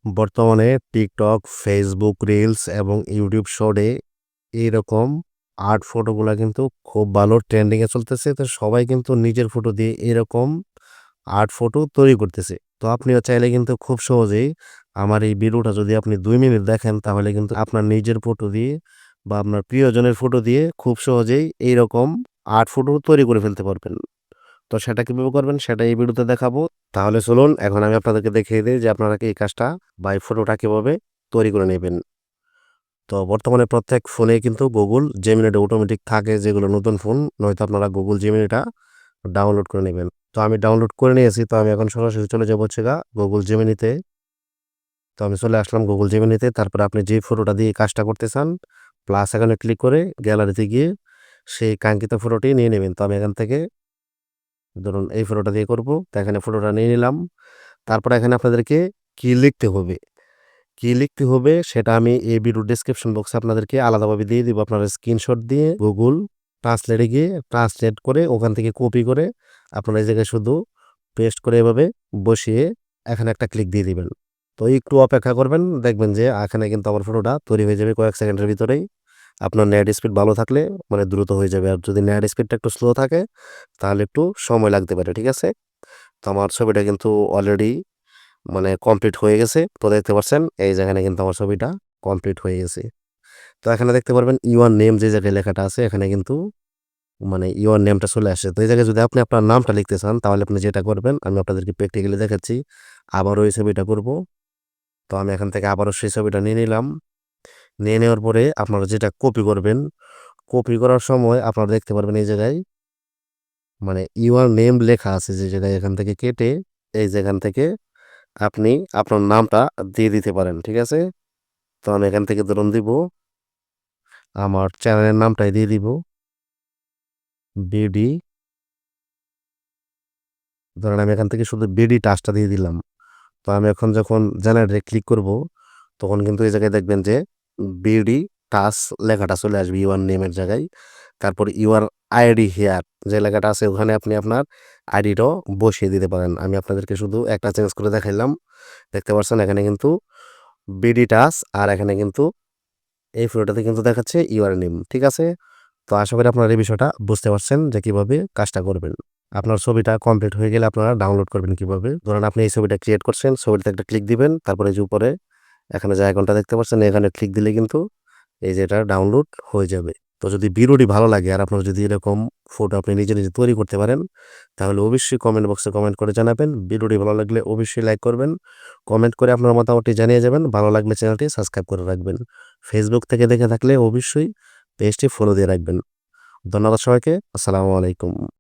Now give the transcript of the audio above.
বর্তমানে TikTok, Facebook reels এবং YouTube শর্টে এইরকম আর্ট ফটোগুলা কিন্তু খুব ভালো ট্রেন্ডিং এ চলতেছে। তো সবাই কিন্তু নিজের ফটো দিয়ে এরকম আর্ট ফটো তৈরি করতেছে। তো আপনিও চাইলে কিন্তু খুব সহজেই আমার এই ভিডিওটা যদি আপনি ২ মিনিট দেখেন তাহলে কিন্তু আপনার নিজের ফটো দিয়ে বা আপনার প্রিয়জনের ফটো দিয়ে খুব সহজেই এইরকম আর্ট ফটো তৈরি করে ফেলতে পারবেন। তো সেটা কিভাবে করবেন সেটা এই ভিডিওতে দেখাবো। তাহলে চলুন এখন আমি আপনাদেরকে দেখিয়ে দেই যে আপনারা এই কাজটা বা এই ফটোটা কিভাবে তৈরি করে নেবেন। তো বর্তমানে প্রত্যেক ফোনেই কিন্তু Google Gemini টা অটোমেটিক থাকে, যেগুলো নতুন ফোন নয়তো আপনারা Google Gemini টা ডাউনলোড করে নেবেন। তো আমি ডাউনলোড করে নিয়েছি। তো আমি এখন সরাসরি চলে যাবো হচ্ছে Google Gemini তে। তো আমি চলে আসলাম Google Gemini তে। তারপরে আপনি যে ফটোটা দিয়ে কাজটা করতে চান প্লাস এখানে ক্লিক করে গ্যালারিতে গিয়ে সেই কাঙ্ক্ষিত ফটোটি নিয়ে নেবেন। তো আমি এখান থেকে ধরুন এই ফটোটা দিয়ে করব। তো এখানে ফটোটা নিয়ে নিলাম। তারপরে এখানে আপনাদেরকে কি লিখতে হবে, কি লিখতে হবে সেটা আমি এই ভিডিওর ডেসক্রিপশন বক্সে আপনাদেরকে আলাদাভাবে দিয়ে দিব। আপনারা স্ক্রিনশট দিয়ে Google ট্রান্সলেটে গিয়ে ট্রান্সলেট করে ওখান থেকে কপি করে আপনারা এই জায়গায় শুধু পেস্ট করে এভাবে বসিয়ে এখানে একটা ক্লিক দিয়ে দিবেন। তো একটু অপেক্ষা করবেন, দেখবেন যে এখানে কিন্তু আমার ফটোটা তৈরি হয়ে যাবে কয়েক সেকেন্ডের ভিতরেই। আপনার নেট স্পিড ভালো থাকলে মানে দ্রুত হয়ে যাবে। আর যদি নেট স্পিডটা একটু স্লো থাকে তাহলে একটু সময় লাগতে পারে। ঠিক আছে? তো আমার ছবিটা কিন্তু অলরেডি মানে কমপ্লিট হয়ে গেছে। তো দেখতে পাচ্ছেন এই যেখানে কিন্তু আমার ছবিটা কমপ্লিট হয়ে গেছে। তো এখানে দেখতে পারবেন ইউর নেম যে জায়গায় লেখাটা আছে এখানে কিন্তু মানে ইউর নেমটা চলে আসে। তো এই জায়গায় যদি আপনি আপনার নামটা লিখতে চান তাহলে আপনি যেটা করবেন আমি আপনাদেরকে প্র্যাকটিক্যালি দেখাচ্ছি। আবারও এই ছবিটা করব। তো আমি এখান থেকে আবারও সেই ছবিটা নিয়ে নিলাম। নিয়ে নেওয়ার পরে আপনারা যেটা কপি করবেন, কপি করার সময় আপনারা দেখতে পারবেন এই জায়গায় মানে ইউর নেম লেখা আছে যে জায়গায়, এখান থেকে কেটে এই যেখান থেকে আপনি আপনার নামটা দিয়ে দিতে পারেন। ঠিক আছে? তো আমি এখান থেকে ধরুন দিব আমার চ্যানেলের নামটাই দিয়ে দিব বিডি। ধরেন আমি এখান থেকে শুধু বিডি টাচটা দিয়ে দিলাম। তো আমি এখন যখন জেনারেটরে ক্লিক করব তখন কিন্তু এই জায়গায় দেখবেন যে বিডি টাচ লেখাটা চলে আসবে ইউর নেমের জায়গায়। তারপর ইউর আইডি হিয়ার যে লেখাটা আছে ওখানে আপনি আপনার আইডিটাও বসিয়ে দিতে পারেন। আমি আপনাদেরকে শুধু একটা চেঞ্জ করে দেখাইলাম। দেখতে পাচ্ছেন এখানে কিন্তু বিডি টাচ আর এখানে কিন্তু এই ফটোটাতে কিন্তু দেখাচ্ছে ইউর নেম। ঠিক আছে? তো আশা করি আপনারা এই বিষয়টা বুঝতে পারছেন যে কিভাবে কাজটা করবেন। আপনার ছবিটা কমপ্লিট হয়ে গেলে আপনারা ডাউনলোড করবেন কিভাবে। ধরেন আপনি এই ছবিটা ক্রিয়েট করছেন, ছবিটাতে একটা ক্লিক দিবেন। তারপরে এই যে উপরে এখানে যে আইকনটা দেখতে পাচ্ছেন এখানে ক্লিক দিলে কিন্তু এই যে এটা ডাউনলোড হয়ে যাবে। তো যদি ভিডিওটি ভালো লাগে আর আপনারা যদি এরকম ফটো আপনি নিজে, নিজে তৈরি করতে পারেন তাহলে অবশ্যই কমেন্ট বক্সে কমেন্ট করে জানাবেন। ভিডিওটি ভালো লাগলে অবশ্যই লাইক করবেন। কমেন্ট করে আপনার মতামতটি জানিয়ে যাবেন। ভালো লাগলে চ্যানেলটি সাবস্ক্রাইব করে রাখবেন। ফেসবুক থেকে দেখে থাকলে অবশ্যই পেজটি ফলো দিয়ে রাখবেন। ধন্যবাদ সবাইকে। আসসালামু আলাইকুম।